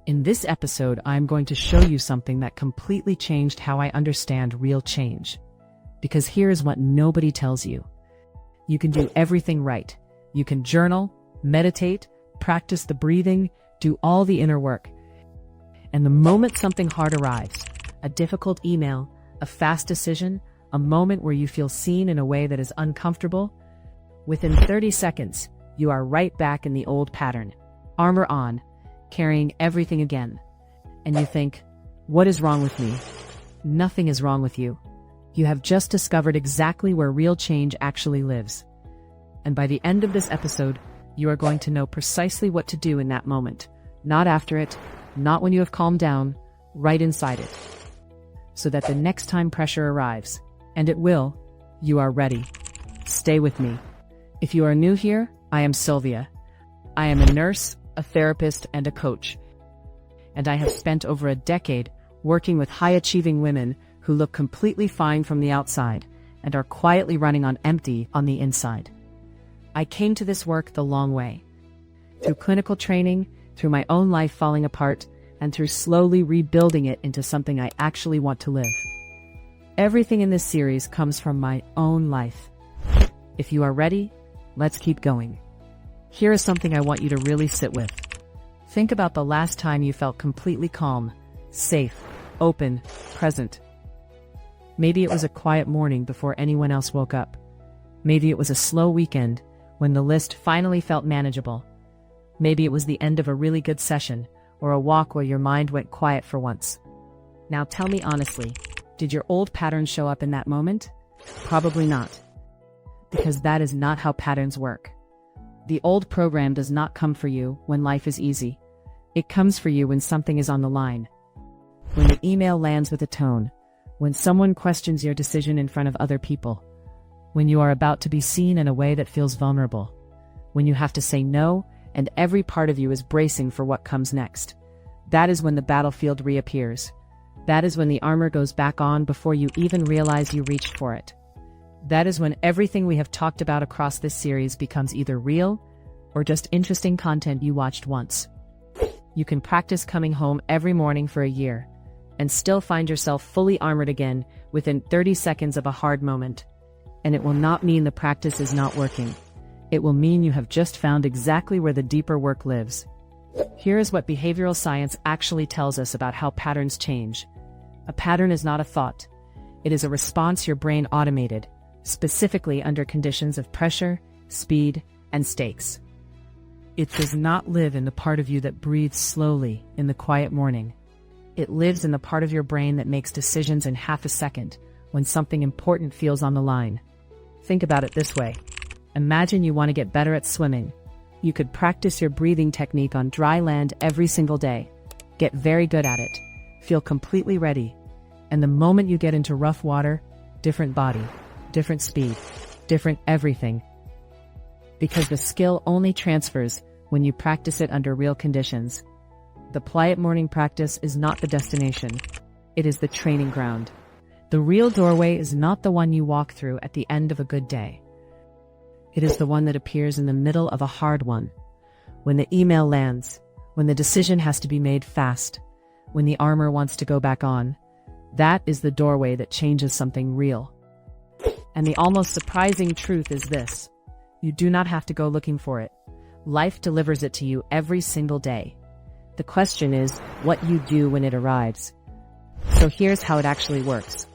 In this episode, I'm going to show you something that completely changed how I understand real change. Because here is what nobody tells you. You can do everything right. You can journal, meditate, practice the breathing, do all the inner work. And the moment something hard arrives, a difficult email, a fast decision, a moment where you feel seen in a way that is uncomfortable, within 30 seconds, you are right back in the old pattern. Armor on, carrying everything again. And you think, what is wrong with me? Nothing is wrong with you. You have just discovered exactly where real change actually lives. And by the end of this episode, you are going to know precisely what to do in that moment. Not after it, not when you have calmed down, right inside it. So that the next time pressure arrives, and it will, you are ready. Stay with me. If you are new here, I am Sylvia. I am a nurse, a therapist, and a coach. And I have spent over a decade working with high-achieving women who look completely fine from the outside and are quietly running on empty on the inside. I came to this work the long way. Through clinical training, through my own life falling apart, and through slowly rebuilding it into something I actually want to live. Everything in this series comes from my own life. If you are ready, let's keep going. Here is something I want you to really sit with. Think about the last time you felt completely calm, safe, open, present. Maybe it was a quiet morning before anyone else woke up. Maybe it was a slow weekend when the list finally felt manageable. Maybe it was the end of a really good session or a walk where your mind went quiet for once. Now tell me honestly, did your old patterns show up in that moment? Probably not. Because that is not how patterns work. The old program does not come for you when life is easy. It comes for you when something is on the line. When the email lands with a tone. When someone questions your decision in front of other people. When you are about to be seen in a way that feels vulnerable. When you have to say no, and every part of you is bracing for what comes next. That is when the battlefield reappears. That is when the armor goes back on before you even realize you reached for it. That is when everything we have talked about across this series becomes either real or just interesting content you watched once. You can practice coming home every morning for a year and still find yourself fully armored again within 30 seconds of a hard moment. And it will not mean the practice is not working. It will mean you have just found exactly where the deeper work lives. Here is what behavioral science actually tells us about how patterns change. A pattern is not a thought. It is a response your brain automated, specifically under conditions of pressure, speed, and stakes. It does not live in the part of you that breathes slowly in the quiet morning. It lives in the part of your brain that makes decisions in half a second when something important feels on the line. Think about it this way. Imagine you want to get better at swimming. You could practice your breathing technique on dry land every single day. Get very good at it. Feel completely ready. And the moment you get into rough water, different body, different speed, different everything. Because the skill only transfers when you practice it under real conditions. The quiet morning practice is not the destination. It is the training ground. The real doorway is not the one you walk through at the end of a good day. It is the one that appears in the middle of a hard one. When the email lands, when the decision has to be made fast, when the armor wants to go back on. That is the doorway that changes something real. And the almost surprising truth is this. You do not have to go looking for it. Life delivers it to you every single day. The question is what you do when it arrives. So here's how it actually works.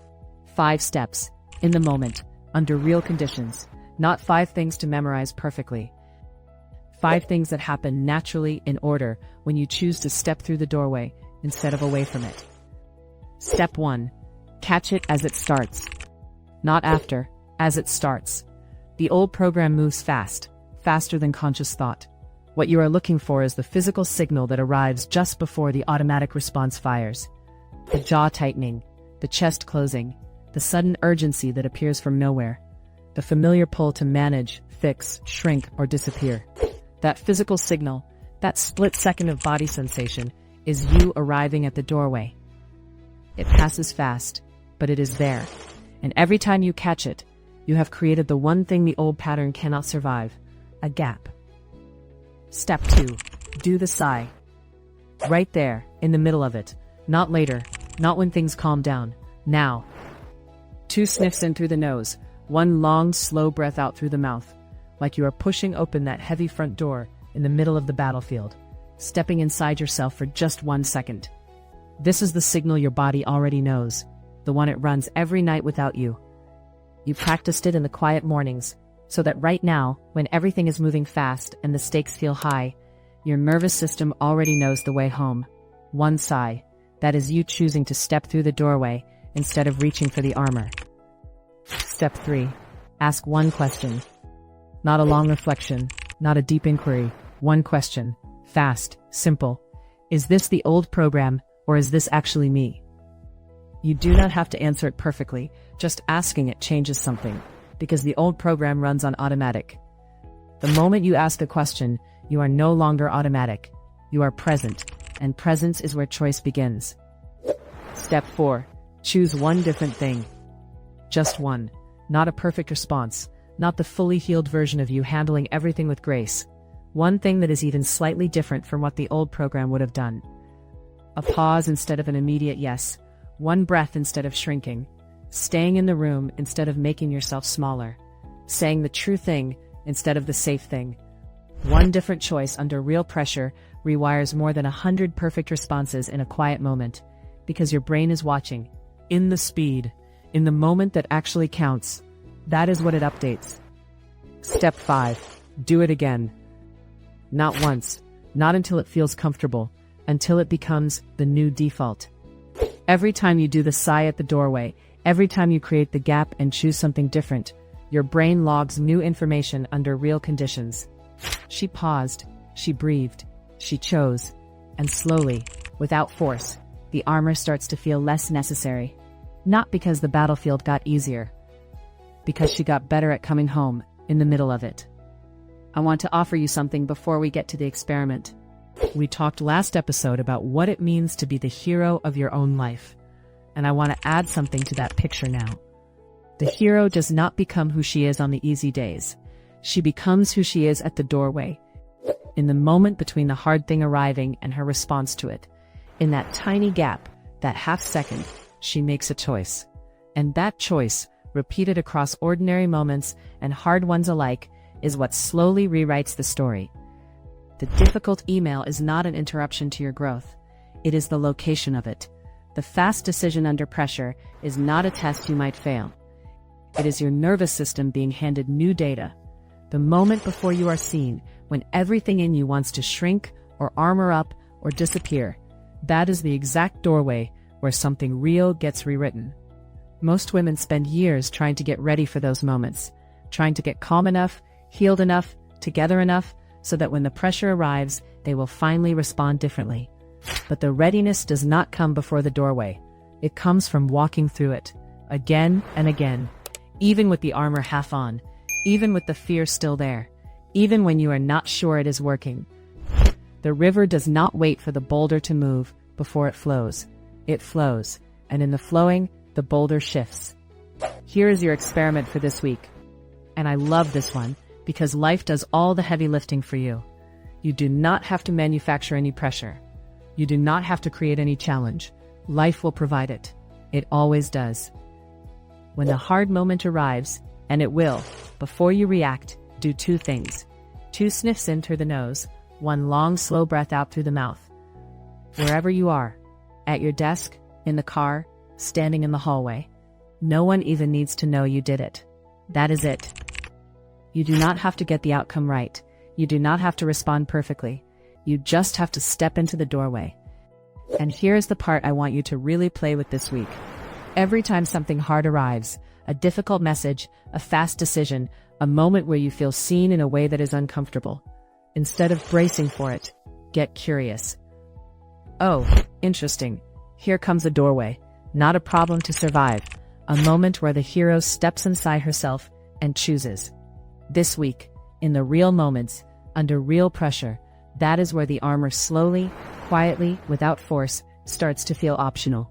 5 steps, in the moment, under real conditions, not 5 things to memorize perfectly. 5 things that happen naturally in order when you choose to step through the doorway instead of away from it. Step 1. Catch it as it starts. Not after, as it starts. The old program moves fast, faster than conscious thought. What you are looking for is the physical signal that arrives just before the automatic response fires. The jaw tightening, the chest closing, the sudden urgency that appears from nowhere. The familiar pull to manage, fix, shrink, or disappear. That physical signal, that split second of body sensation, is you arriving at the doorway. It passes fast, but it is there. And every time you catch it, you have created the one thing the old pattern cannot survive, a gap. Step 2. Do the sigh. Right there, in the middle of it. Not later, not when things calm down. Now. 2 sniffs in through the nose, 1 long, slow breath out through the mouth, like you are pushing open that heavy front door in the middle of the battlefield, stepping inside yourself for just 1 second. This is the signal your body already knows, the one it runs every night without you. You practiced it in the quiet mornings, so that right now, when everything is moving fast and the stakes feel high, your nervous system already knows the way home. 1 sigh. That is you choosing to step through the doorway instead of reaching for the armor. Step 3. Ask 1 question. Not a long reflection, not a deep inquiry. 1 question. Fast, simple. Is this the old program, or is this actually me? You do not have to answer it perfectly, just asking it changes something, because the old program runs on automatic. The moment you ask the question, you are no longer automatic. You are present, and presence is where choice begins. Step 4. Choose 1 different thing. Just 1. Not a perfect response, not the fully healed version of you handling everything with grace. 1 thing that is even slightly different from what the old program would have done. A pause instead of an immediate yes. 1 breath instead of shrinking. Staying in the room instead of making yourself smaller. Saying the true thing instead of the safe thing. 1 different choice under real pressure rewires more than 100 perfect responses in a quiet moment, because your brain is watching. In the speed. In the moment that actually counts. That is what it updates. Step 5. Do it again. Not once. Not until it feels comfortable. Until it becomes the new default. Every time you do the sigh at the doorway, every time you create the gap and choose something different, your brain logs new information under real conditions. She paused. She breathed. She chose. And slowly, without force, the armor starts to feel less necessary. Not because the battlefield got easier. Because she got better at coming home, in the middle of it. I want to offer you something before we get to the experiment. We talked last episode about what it means to be the hero of your own life. And I want to add something to that picture now. The hero does not become who she is on the easy days. She becomes who she is at the doorway. In the moment between the hard thing arriving and her response to it. In that tiny gap, that half second, she makes a choice. And that choice, repeated across ordinary moments and hard ones alike, is what slowly rewrites the story. The difficult email is not an interruption to your growth. It is the location of it. The fast decision under pressure is not a test you might fail. It is your nervous system being handed new data. The moment before you are seen, when everything in you wants to shrink or armor up or disappear. That is the exact doorway where something real gets rewritten. Most women spend years trying to get ready for those moments, trying to get calm enough, healed enough, together enough, so that when the pressure arrives, they will finally respond differently. But the readiness does not come before the doorway. It comes from walking through it, again and again, even with the armor half on, even with the fear still there, even when you are not sure it is working. The river does not wait for the boulder to move before it flows. It flows, and in the flowing, the boulder shifts. Here is your experiment for this week. And I love this one, because life does all the heavy lifting for you. You do not have to manufacture any pressure. You do not have to create any challenge. Life will provide it. It always does. When the hard moment arrives, and it will, before you react, do 2 things. 2 sniffs in through the nose, 1 long, slow breath out through the mouth. Wherever you are, at your desk, in the car, standing in the hallway, no one even needs to know you did it. That is it. You do not have to get the outcome right. You do not have to respond perfectly. You just have to step into the doorway. And here's the part I want you to really play with this week. Every time something hard arrives, a difficult message, a fast decision, a moment where you feel seen in a way that is uncomfortable, instead of bracing for it, get curious. Oh, interesting. Here comes a doorway. Not a problem to survive. A moment where the hero steps inside herself and chooses. This week, in the real moments, under real pressure, that is where the armor slowly, quietly, without force, starts to feel optional.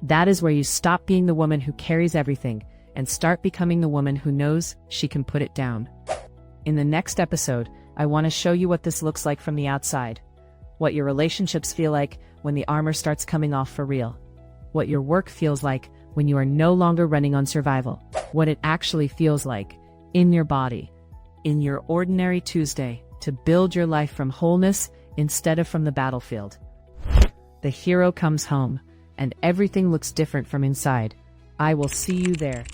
That is where you stop being the woman who carries everything and start becoming the woman who knows she can put it down. In the next episode, I want to show you what this looks like from the outside. what your relationships feel like when the armor starts coming off for real, what your work feels like when you are no longer running on survival, what it actually feels like in your body, in your ordinary Tuesday, to build your life from wholeness instead of from the battlefield. The hero comes home, and everything looks different from inside. I will see you there.